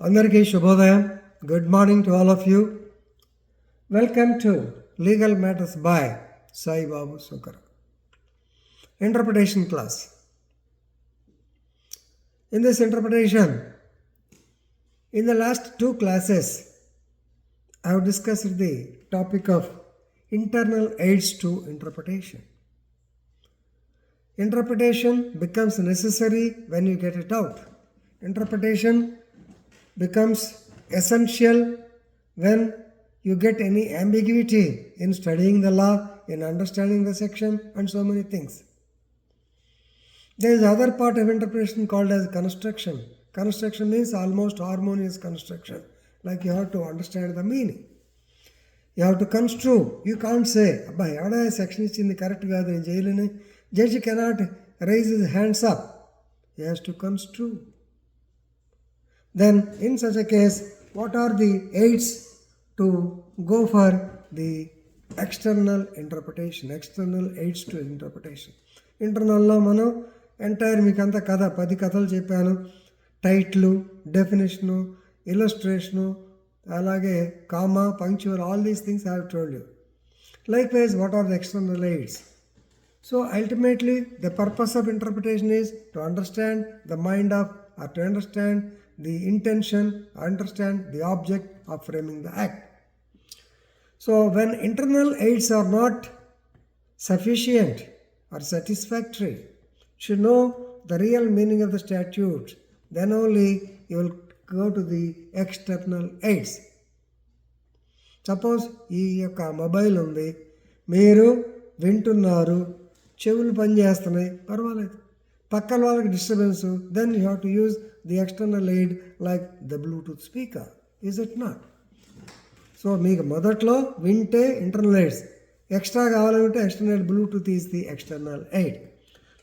Andariki Shubhodayam. Good morning to all of you. Welcome to Legal Matters by Sai Babu Sukara. Interpretation class. In this interpretation, in the last two classes, I have discussed the topic of internal aids to interpretation. Interpretation becomes necessary when you get a doubt. Interpretation becomes essential when you get any ambiguity in studying the law, in understanding the section, and so many things. There is other part of interpretation called as construction. Construction means almost harmonious construction, like you have to understand the meaning. You have to construe. You can't say, "Abba, yada section is in the correct way in jail." Judge cannot raise his hands up. He has to construe. Then, in such a case, what are the aids to go for the external interpretation? External aids to interpretation. Internal మనం entire మీకంతా కథ 10 కథలు చెప్పాను. Title, definition, ఇలస్ట్రేషను, అలాగే comma, punctual, all these things I have told you. Likewise, what are the external aids? So ultimately, the purpose of interpretation is to understand the mind of, or to understand the intention, understand the object of framing the act. So when internal aids are not sufficient or satisfactory, you should know the real meaning of the statute. Then only you will go to the external aids. Suppose ఈ యొక్క mobile ఉంది, మీరు వింటున్నారు, చెవులు పనిచేస్తున్నాయి, పర్వాలేదు. పక్కన వాళ్ళకి disturbance, then you have to use the external aid like the bluetooth speaker. Is it not? So మీకు మొదట్లో వింటే ఇంటర్నల్ ఎయిడ్స్, ఎక్స్ట్రా కావాలంటే external bluetooth is the external aid.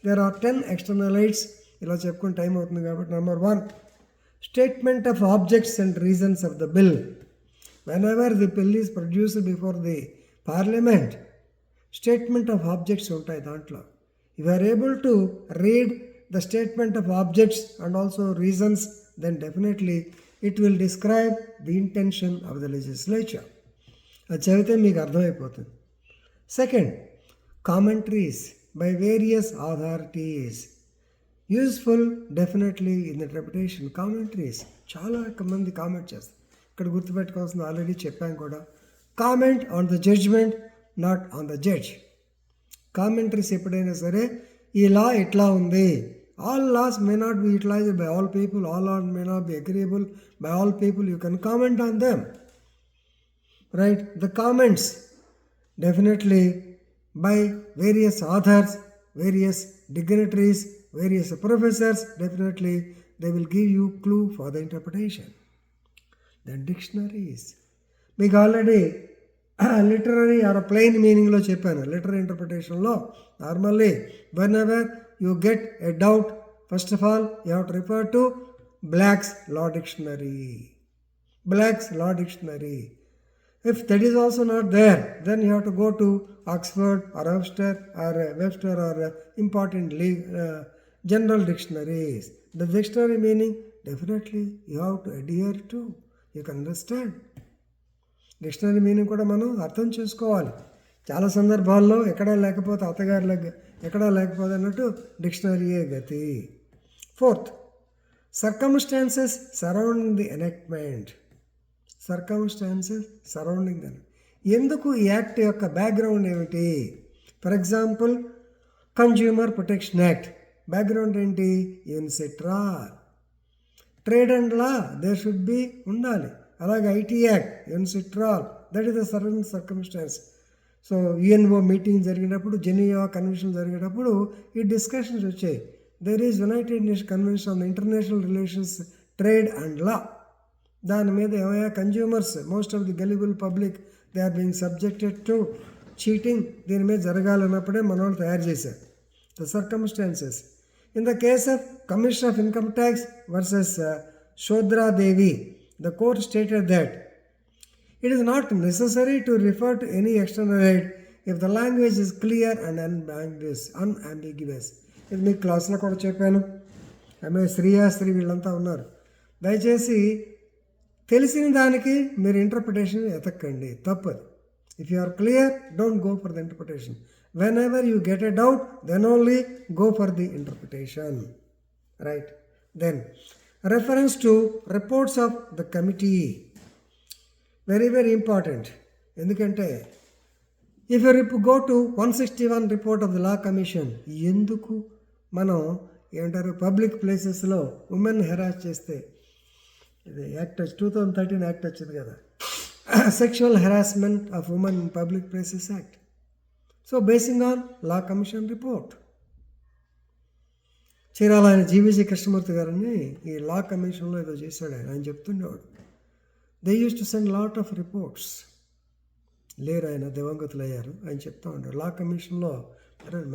There are 10 external aids. ఇలా చెప్పుకుని టైం అవుతుంది కాబట్టి. Number 1, statement of objects and reasons of the bill. Whenever the bill is produced before the parliament, statement of objects ఉంటాయి దాంట్లో. If you are able to read the statement of objects and also reasons, then definitely it will describe the intention of the legislature. అది చదివితే మీకు అర్థమైపోతుంది. Second, commentaries by various authorities. Useful definitely in interpretation. Commentaries చాలా మంది comment చేస్తారు. ఇక్కడ గుర్తుపెట్టుకోవాల్సింది already చెప్పాను కూడా. Comment on the judgement, not on the judge. Commentaries ఎప్పుడైనా సరే, ఈ లా ఎట్లా ఉంది, all laws may not be utilised by all people, all law may not be agreeable by all people, you can comment on them, right? The comments definitely by various authors, various dignitaries, various professors, definitely they will give you clue for the interpretation. Then dictionaries, మీకు already literary or plain మీనింగ్లో చెప్పాను. Literary ఇంటర్ప్రిటేషన్లో normally whenever you get a doubt, first of all you have to refer to Black's law dictionary. Black's law dictionary. If that is also not there, then you have to go to Oxford or Webster or important general dictionaries. The dictionary meaning definitely you have to adhere to. You can understand. Dictionary meaning కూడా మనం అర్థం చేసుకోవాలి. చాలా సందర్భాల్లో ఎక్కడా లేకపోతే అత్తగారు ఎక్కడా లేకపోతే అన్నట్టు డిక్షనరీయే గతి. Fourth, circumstances surrounding the enactment. Circumstances surrounding the, ఎందుకు ఈ యాక్ట్ యొక్క బ్యాక్గ్రౌండ్ ఏమిటి? For example, consumer protection act background ఏంటి? UNCITRAL. Trade and law there should be ఉండాలి. అలాగే IT act, UNCITRAL, that is the certain circumstance. So UNO meeting జరిగినప్పుడు, Geneva convention జరిగేటప్పుడు ఈ డిస్కషన్స్ వచ్చాయి. There is United Nation convention on international relations, trade and law. దాని మీద ఏమయ్యా, consumers, most of the gullible public, they are being subjected to cheating. దీని మీద జరగాలన్నప్పుడే మన వాళ్ళు తయారు చేశారు the circumstances. In the case of commission of income tax versus Sodra Devi, the court stated that it is not necessary to refer to any external aid if the language is clear and unambiguous. ఇది మీకు క్లాస్లో కూడా చెప్పాను. ఆమె శ్రీయా, శ్రీ వీళ్ళంతా ఉన్నారు. దయచేసి తెలిసిన దానికి మీరు ఇంటర్ప్రిటేషన్ ఎతక్కండి, తప్పదు. If you are clear, don't go for the interpretation. Whenever you get a doubt, then only go for the interpretation. Right? Then, reference to reports of the committee. Very, very important. ఎందుకంటే if you go to 161 report of the Law Commission, ఎందుకు మనం ఏమంటారు public ప్లేసెస్లో women harass చేస్తే, ఇది act 2013 act వచ్చింది కదా, sexual harassment of women in public places act. So basing on law commission report, Chirala ఆయన జీవీజీ కృష్ణమూర్తి గారిని ఈ లా కమిషన్లో ఏదో చేశాడు ఆయన చెప్తుండేవాడు. They use to send lot of reports. లేరు, ఆయన దివంగతులు అయ్యారు. ఆయన చెప్తా ఉంటాడు లా కమిషన్లో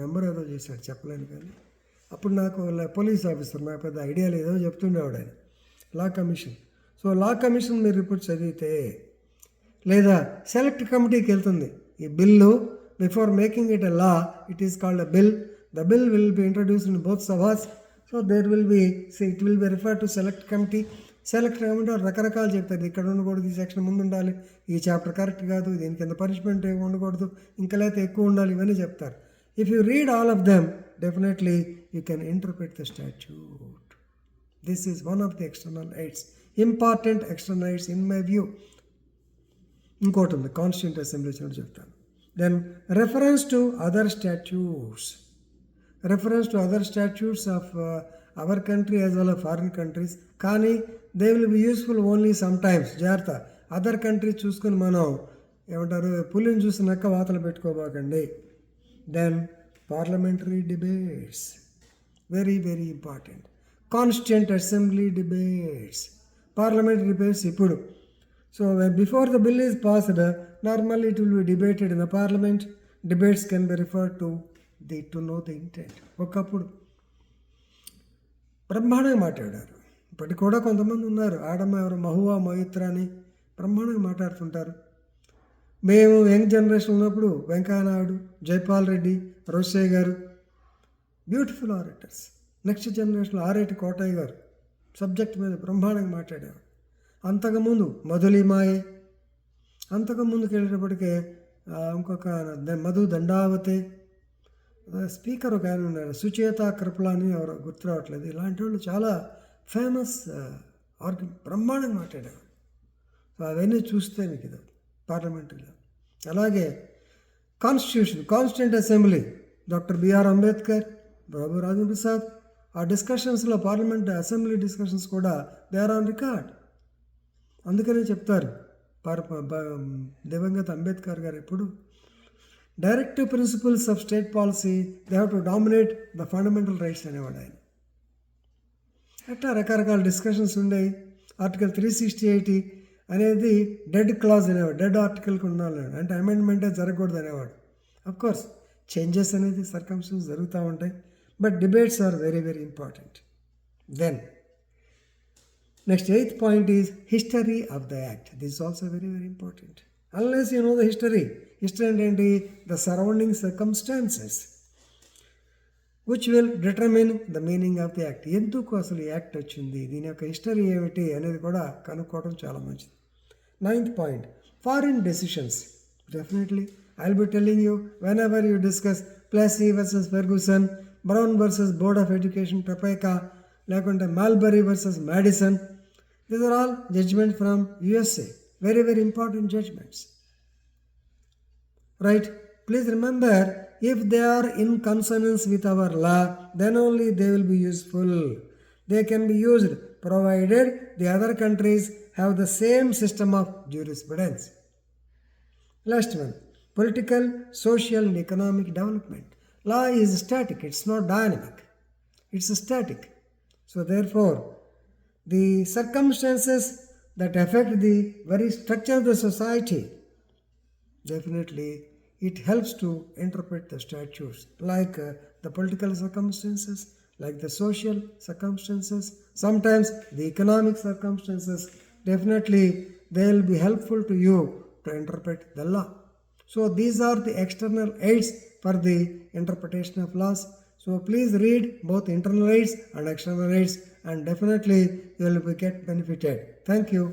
మెంబర్ ఏదో చేశాడు, చెప్పలేను కానీ అప్పుడు నాకు పోలీస్ ఆఫీసర్, నాకు పెద్ద ఐడియా లేదో చెప్తుండేవాడు ఆయన. Law commission, so law commission మీరు రిపోర్ట్ చదివితే, లేదా సెలెక్ట్ కమిటీకి వెళ్తుంది ఈ bill. Before making it a law, it is called a bill. The bill will be introduced in both sabhas. So there will be, it will be referred to select committee. Select committee రకరకాలు చెప్తారు, ఇక్కడ ఉండకూడదు, ఈ section ముందు ఉండాలి, ఈ chapter correct కాదు, దీని కింద పనిష్మెంట్ ఏమి ఉండకూడదు, ఇంకా లేకపోతే ఎక్కువ ఉండాలి, ఇవన్నీ చెప్తారు. If you read all of them, definitely you can interpret the statute. This is one of the external aids, important external aids in my view. ఇంకోటి ఉంది, కాన్స్టిట్యూంట్ అసెంబ్లీ వచ్చినట్టు చెప్తాను. Then reference to other statutes. Reference to other statutes of our country as well as foreign countries. కానీ they will be useful only sometimes. జాగ్రత్త, other country చూసుకుని మనం ఏమంటారు పులిని చూసినాక వాతలు పెట్టుకోబాకండి. Then parliamentary debates, very very important. Constituent assembly debates, parliamentary debates ఇప్పుడు. So before the bill is passed, normally it will be debated in the parliament. Debates can be referred to know the intent. ఒకప్పుడు బ్రహ్మాండంగా మాట్లాడారు. ఇప్పటికి కూడా కొంతమంది ఉన్నారు, ఆడమ్మ ఎవరు మహువా మొయిత్ర అని బ్రహ్మాండంగా మాట్లాడుతుంటారు. మేము యంగ్ జనరేషన్ ఉన్నప్పుడు వెంకయ్యనాయుడు, జైపాల్ రెడ్డి, రోషయ్య గారు బ్యూటిఫుల్ ఆరేటర్స్. నెక్స్ట్ జనరేషన్లో ఆరేటి కోటయ్య గారు సబ్జెక్ట్ మీద బ్రహ్మాండంగా మాట్లాడారు. అంతకుముందు మధులిమాయే, అంతకుముందుకు వెళ్ళేటప్పటికే ఇంకొక మధు దండావతే, స్పీకర్ ఒక ఆయన ఉన్నారు సుచేత కృపలాని, ఎవరో గుర్తు రావట్లేదు. ఇలాంటి వాళ్ళు చాలా ఫేమస్ బ్రహ్మాండంగా మాట్లాడారు. సో అవన్నీ చూస్తే మీకు ఇది పార్లమెంటరీలో. అలాగే constituent assembly, doctor BR Ambedkar, Babu Rajendra Prasad, ఆ డిస్కషన్స్లో పార్లమెంట్ అసెంబ్లీ డిస్కషన్స్ కూడా దే ఆర్ ఆన్ రికార్డ్. అందుకనే చెప్తారు దివంగత అంబేద్కర్ గారు ఎప్పుడు, directive principles of state policy they have to dominate the fundamental rights అనేవాడు ఆయన. అట్లా రకరకాల డిస్కషన్స్ ఉండేవి. ఆర్టికల్ 368 అనేది డెడ్ క్లాజ్ అనేవాడు, డెడ్ ఆర్టికల్కి ఉండాలి అంటే అమెండ్మెంటే జరగకూడదు అనేవాడు. అఫ్కోర్స్ చేంజెస్ అనేది సర్కమ్స్టెన్స్ జరుగుతూ ఉంటాయి, but debates are very very important. Then next 8th point is history of the act. This is also very very important. Unless you know the history ఏంటి, the surrounding circumstances which will determine the meaning of the act. ఎందుకు అసలు ఈ act వచ్చింది, దీని యొక్క history ఏమిటి అనేది కూడా కనుక్కోవడం చాలా మంచిది. 9th point, foreign decisions. Definitely I will be telling you whenever you discuss Plessy versus Ferguson, Brown versus Board of Education, Topeka, లేకుంటే Marbury versus Madison. These are all judgments from USA. Very, very important judgments. Right? Please remember, if they are in consonance with our law, then only they will be useful. They can be used provided the other countries have the same system of jurisprudence. Last one, political, social and economic development. Law is static, it's not dynamic. It's static. So therefore, the circumstances that affect the very structure of the society, definitely it helps to interpret the statutes, like the political circumstances, like the social circumstances, sometimes the economic circumstances. Definitely they will be helpful to you to interpret the law. So these are the external aids for the interpretation of laws. So please read both internal aids and external aids, and definitely you will get benefited. Thank you.